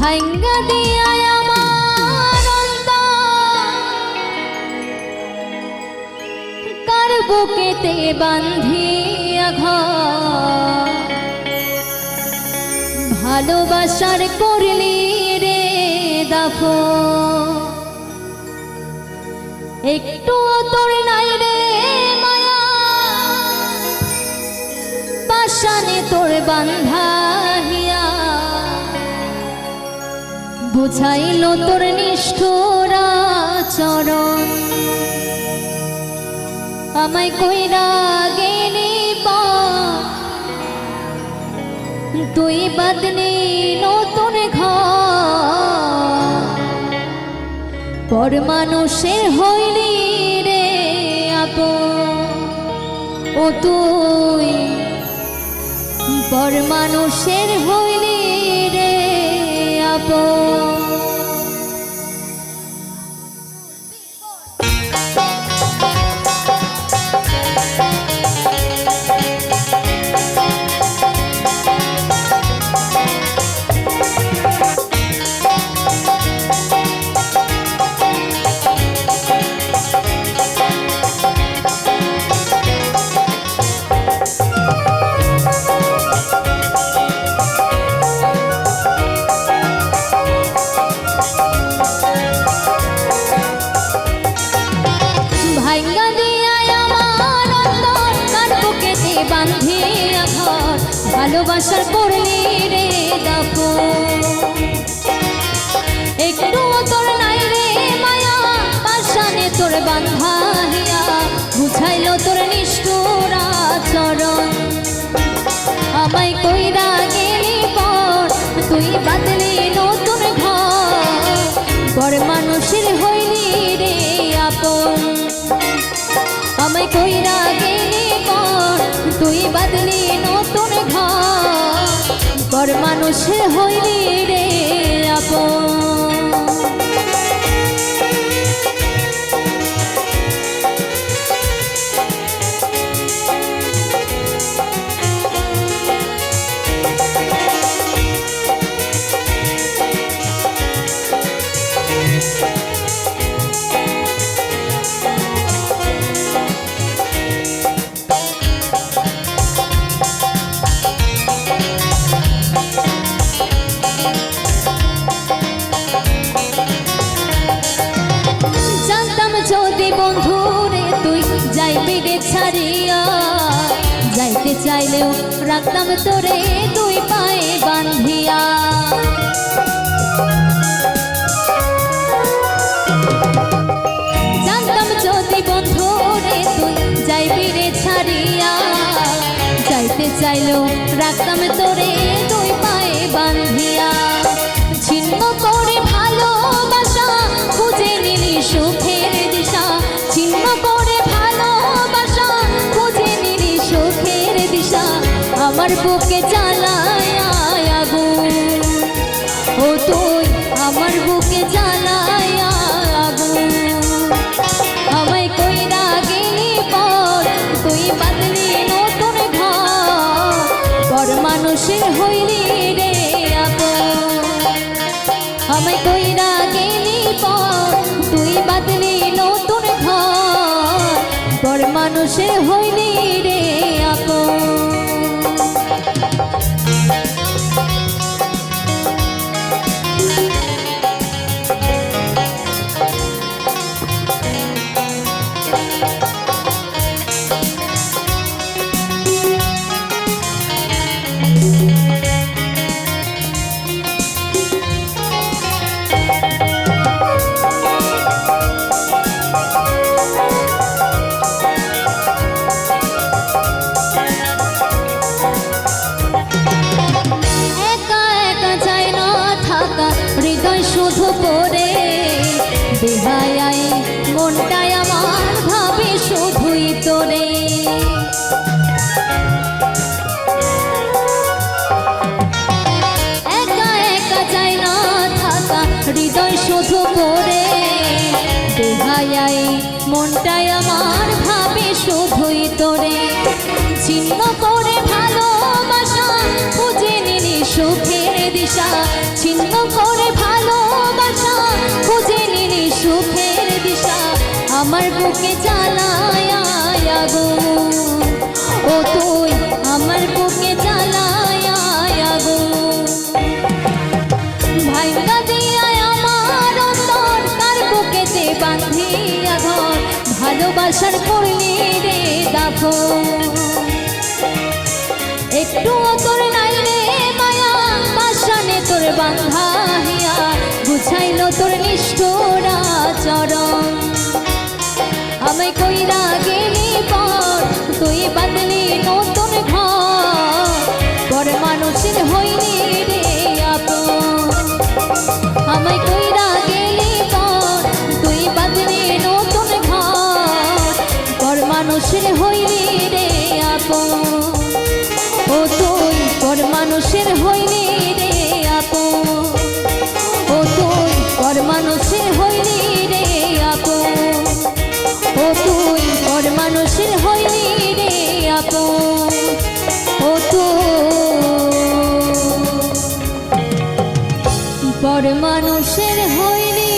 ভাঙ্গা দিয়া আমার কার বুকেতে বান্ধিয়া ঘর ভালোবাসার করলি রে দাফন একটু তোর নাই রে মায়া পাশানে তোর বান্ধাহিয়া বুঝাইল তোর নিষ্ঠুর আচরণ আমায় কইরা গেলি তুই বাদলি নতুন ঘর পর মানুষের হইলি রে আপন ও তুই পর মানুষের হইলি রে আপন ভালোবাসার করলি রে দাফন একটু তোর নাই রে মায়া পাশানে তোর বান্ধাহিয়া বুঝাইল তোর নিষ্ঠুর আচরণ আমায় কইরা গেলি পর তুই বাদলি নতুন ঘর পর মানুষের হইলি রে আপন আমায় কইরা গেলি পর তুই বাদলি নতুন ঘর পর মানুষের হইলি রে আপন যদি বন্ধুরে তুই যাইবি রে ছাড়িয়া যাইতে চাইলেও রাখতাম তোরে দুই পায়ে বান্ধিয়া জানতাম যদি বন্ধুরে তুই যাইবি রে ছাড়িয়া যাইতে চাইলেও রাখতাম তোরে দুই পায়ে বান্ধিয়া ছিন্ন করে ভালোবাসা খুঁজে নিলি সুখের দিশা ছিন্ন করে ভালোবাসা খুঁজে নিলি সুখের দিশা আমার বুকে জ্বালায় আগুন ও তুই আমার বুকে জ্বালায় আগুন আমায় কইরা গেলি পর তুই বাদলি নতুন ঘর পর মানুষের হইলি রে আপন আমায় কইরা গেলি পর তুই বাদলি নতুন ঘর পর মানুষের হইলি রে আপন শুধু পরে বেহায়াই মনটাই আমার ভাবে শুধুই তোরে একা একা চাই না থাকা হৃদয় শুধু পরে বেহায়াই মনটাই আমার ভাবে শুধুই তোরে ছিন্ন করে ভালোবাসা খুঁজে নিলি সুখের দিশা ছিন্ন করে আমার বুকে জ্বালায় আগুন, ও তুই আমার বুকে জ্বালায় আগুন। ভাইঙ্গা দিয়া আমার অন্তর তার বুকেতে বাঁধিয়া ঘর, ভালোবাসার করলি রে দাফন। একটু তোর নাই রে মায়া, পাশানে তোর বাঁধা হিয়া, বুঝাইল তোর নিষ্ঠুর আচরণ। আমায় কইরা গেলি পর, তুই বাঁধলি নতুন ঘর, পর মানুষের হইলি রে আপন। আমায় কইরা গেলি পর, তুই বাঁধলি নতুন ঘর, পর মানুষের হইলি রে আপন। ও তুই পর মানুষের হইলি রে আপন, ও তুই পর মানুষের হইলি রে আপন, ও তুই পর মানুষের হইলি রে আপন, ও তুই পর মানুষের হইলি